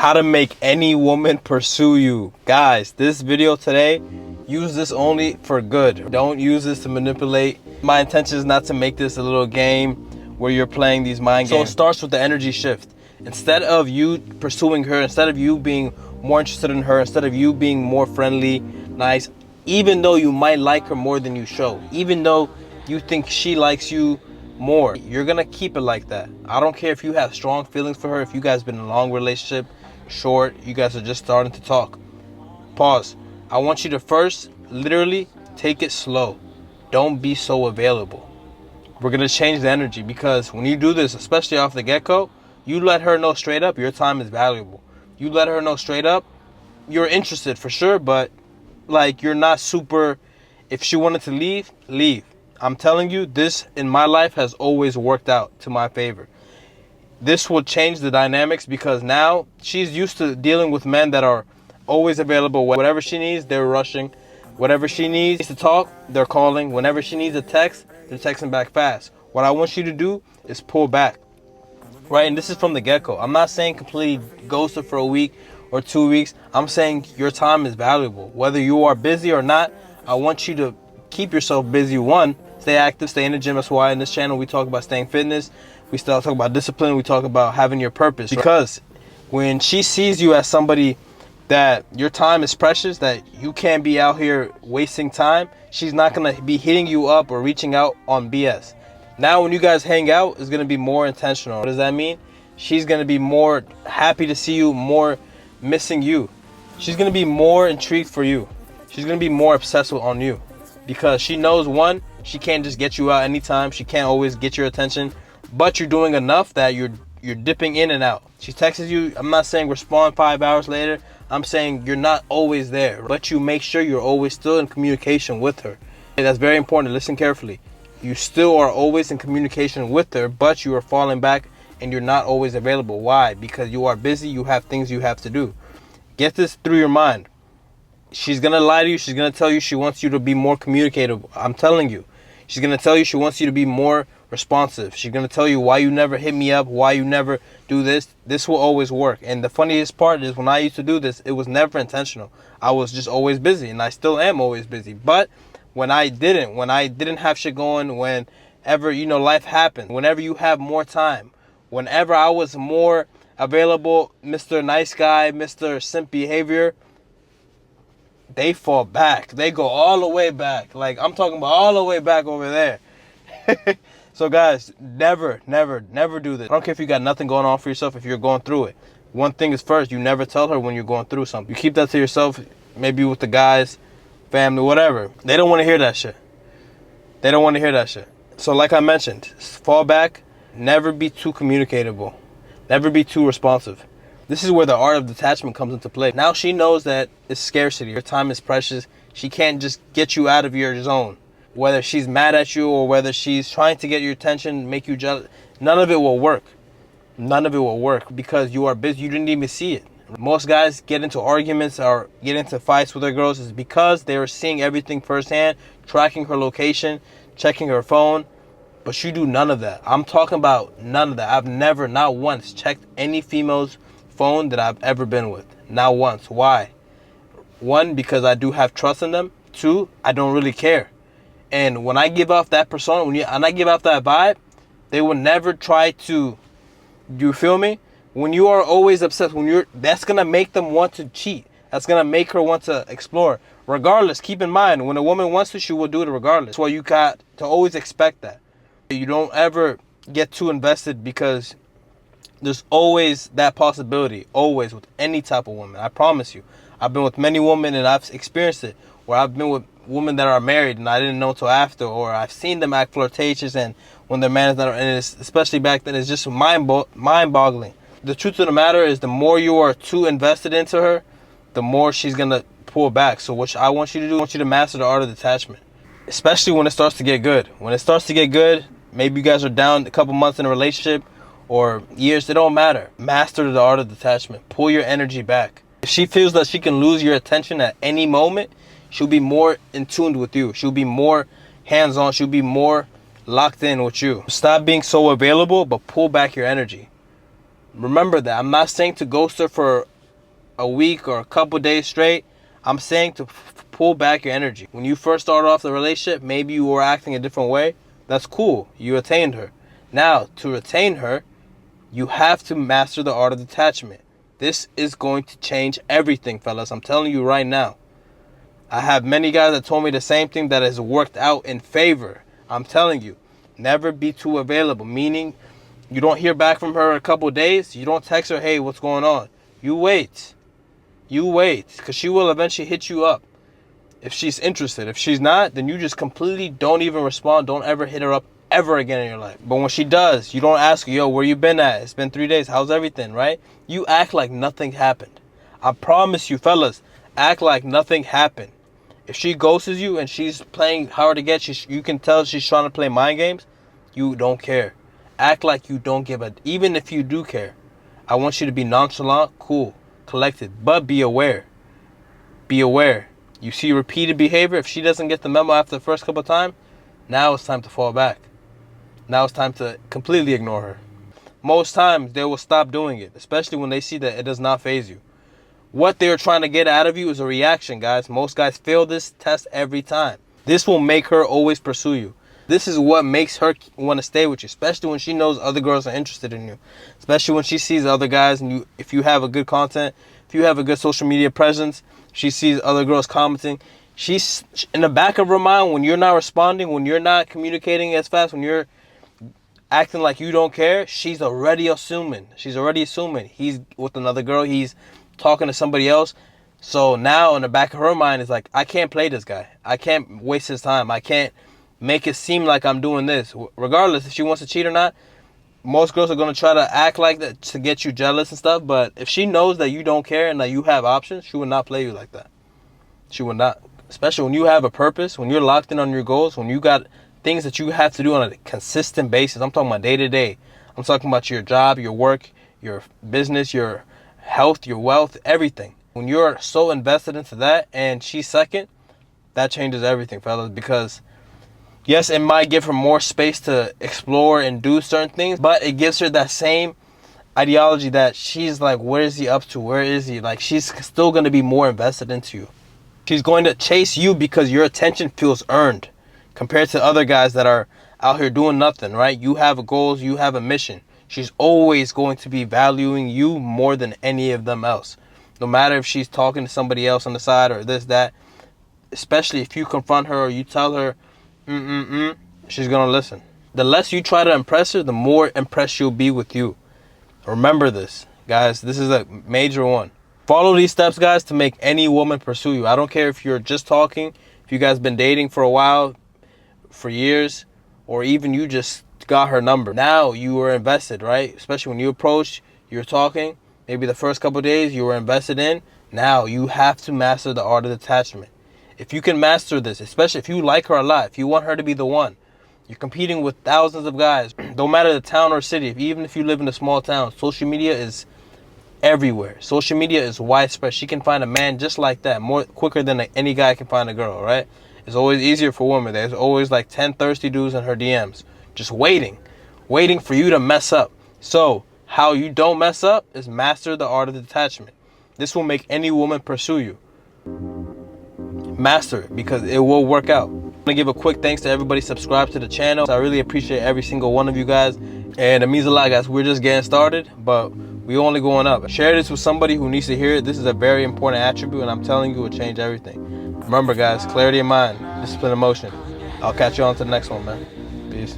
How to make any woman pursue you. Guys, this video today, use this only for good. Don't use this to manipulate. My intention is not to make this a little game where you're playing these mind games. So it starts with the energy shift. Instead of you pursuing her, instead of you being more interested in her, instead of you being more friendly, nice, even though you might like her more than you show, even though you think she likes you more, you're gonna keep it like that. I don't care if you have strong feelings for her, if you guys been in a long relationship, short, you guys are just starting to talk. Pause. I want you to first literally take it slow. Don't be so available. We're gonna change the energy, because when you do this, especially off the get-go, you let her know straight up your time is valuable. You let her know straight up you're interested for sure, but like you're not super. If she wanted to leave, leave. I'm telling you, this in my life has always worked out to my favor. This will change the dynamics, because now she's used to dealing with men that are always available. Whatever she needs, they're rushing. Whatever she needs to talk, they're calling. Whenever she needs a text, they're texting back fast. What I want you to do is pull back, right? And this is from the get-go. I'm not saying completely ghost her for a week or 2 weeks. I'm saying your time is valuable. Whether you are busy or not, I want you to keep yourself busy. One, stay active, stay in the gym. That's why in this channel we talk about staying fitness. We still talk about discipline. We talk about having your purpose. Because when she sees you as somebody that your time is precious, that you can't be out here wasting time, she's not going to be hitting you up or reaching out on BS. Now when you guys hang out, it's going to be more intentional. What does that mean? She's going to be more happy to see you, more missing you. She's going to be more intrigued for you. She's going to be more obsessed on you, because she knows, one, she can't just get you out anytime. She can't always get your attention, but you're doing enough that you're dipping in and out. She texts you. I'm not saying respond 5 hours later. I'm saying you're not always there, but you make sure you're always still in communication with her. Okay, that's very important. Listen carefully. You still are always in communication with her, but you are falling back and you're not always available. Why? Because you are busy. You have things you have to do. Get this through your mind. She's going to lie to you. She's going to tell you she wants you to be more communicative. I'm telling you. She's going to tell you she wants you to be more responsive. She's going to tell you why you never hit me up, why you never do this. This will always work. And the funniest part is, when I used to do this, it was never intentional. I was just always busy, and I still am always busy. But when I didn't have shit going, whenever, life happened, whenever you have more time, whenever I was more available, Mr. Nice Guy, Mr. Simp Behavior, they fall back. They go all the way back. Like, I'm talking about all the way back over there. So guys, never do this. I don't care if you got nothing going on for yourself, if you're going through it. One thing is, first, you never tell her when you're going through something. You keep that to yourself, maybe with the guys, family, whatever. They don't want to hear that shit. They don't want to hear that shit. So like I mentioned, fall back. Never be too communicatable. Never be too responsive. This is where the art of detachment comes into play. Now she knows that it's scarcity. Your time is precious. She can't just get you out of your zone. Whether she's mad at you or whether she's trying to get your attention, make you jealous, none of it will work. None of it will work, because you are busy. You didn't even see it. Most guys get into arguments or get into fights with their girls is because they are seeing everything firsthand, tracking her location, checking her phone. But you do none of that. I'm talking about none of that. I've never, not once, checked any female's phone that I've ever been with. Not once. Why? One, because I do have trust in them. Two, I don't really care. And when I give off that persona, and I give off that vibe, they will never try to, you feel me? When you are always obsessed, that's going to make them want to cheat. That's going to make her want to explore. Regardless, keep in mind, when a woman wants to, she will do it regardless. That's why you got to always expect that. You don't ever get too invested, because there's always that possibility, always, with any type of woman. I promise you. I've been with many women, and I've experienced it, where I've been with women that are married and I didn't know till after, or I've seen them act flirtatious, and when their man is not, and it's, especially back then, it's just mind-boggling. The truth of the matter is, the more you are too invested into her, the more she's gonna pull back. So what I want you to do, I want you to master the art of detachment, especially when it starts to get good. When it starts to get good, maybe you guys are down a couple months in a relationship or years, it don't matter. Master the art of detachment. Pull your energy back. If she feels that she can lose your attention at any moment, she'll be more in tune with you. She'll be more hands-on. She'll be more locked in with you. Stop being so available, but pull back your energy. Remember that. I'm not saying to ghost her for a week or a couple days straight, I'm saying to pull back your energy. When you first started off the relationship, maybe you were acting a different way. That's cool. You attained her. Now, to retain her, you have to master the art of detachment. This is going to change everything, fellas. I'm telling you right now. I have many guys that told me the same thing that has worked out in favor. I'm telling you, never be too available. Meaning, you don't hear back from her in a couple of days. You don't text her, hey, what's going on? You wait. You wait. Because she will eventually hit you up if she's interested. If she's not, then you just completely don't even respond. Don't ever hit her up ever again in your life. But when she does, you don't ask her, yo, where you been at? It's been 3 days. How's everything, right? You act like nothing happened. I promise you, fellas, act like nothing happened. If she ghosts you and she's playing hard to get, you can tell she's trying to play mind games. You don't care. Act like you don't give a... Even if you do care, I want you to be nonchalant, cool, collected, but be aware. Be aware. You see repeated behavior. If she doesn't get the memo after the first couple of times, now it's time to fall back. Now it's time to completely ignore her. Most times they will stop doing it, especially when they see that it does not faze you. What they're trying to get out of you is a reaction, guys. Most guys fail this test every time. This will make her always pursue you. This is what makes her want to stay with you, especially when she knows other girls are interested in you. Especially when she sees other guys, and if you have a good content, if you have a good social media presence, she sees other girls commenting. She's in the back of her mind, when you're not responding, when you're not communicating as fast, when you're acting like you don't care, she's already assuming. He's with another girl. He's talking to somebody else. So now in the back of her mind is like, I can't play this guy. I can't waste his time. I can't make it seem like I'm doing this. Regardless if she wants to cheat or not, most girls are going to try to act like that to get you jealous and stuff. But if she knows that you don't care and that you have options, she would not play you like that. She would not. Especially when you have a purpose, when you're locked in on your goals, when you got things that you have to do on a consistent basis. I'm talking about day to day. I'm talking about your job, your work, your business, your health, your wealth, everything. When you're so invested into that and she's second, that changes everything, fellas. Because yes, it might give her more space to explore and do certain things, but it gives her that same ideology that she's like, where is he up to? Where is he? Like, she's still going to be more invested into you. She's going to chase you because your attention feels earned compared to other guys that are out here doing nothing, right? You have goals, you have a mission. She's always going to be valuing you more than any of them else. No matter if she's talking to somebody else on the side or this, that. Especially if you confront her or you tell her, she's going to listen. The less you try to impress her, the more impressed she'll be with you. Remember this, guys. This is a major one. Follow these steps, guys, to make any woman pursue you. I don't care if you're just talking, if you guys been dating for a while, for years, or even you just got her number. Now you were invested, right? Especially when you approached, you're talking, maybe the first couple of days you were invested in. Now you have to master the art of detachment. If you can master this, especially if you like her a lot, if you want her to be the one, you're competing with thousands of guys. Don't matter the town or city, even if you live in a small town, social media is everywhere. Social media is widespread. She can find a man just like that, more quicker than any guy can find a girl, right? It's always easier for women. There's always like 10 thirsty dudes in her DMs, just waiting for you to mess up. So how you don't mess up is master the art of detachment. This will make any woman pursue you. Master it, because it will work out. I'm gonna give a quick thanks to everybody subscribed to the channel. I really appreciate every single one of you guys, and it means a lot, guys. We're just getting started, but we only going up. Share this with somebody who needs to hear it. This is a very important attribute, and I'm telling you, it will change everything. Remember, guys, clarity of mind, discipline, emotion. I'll catch you on to the next one, man. Peace.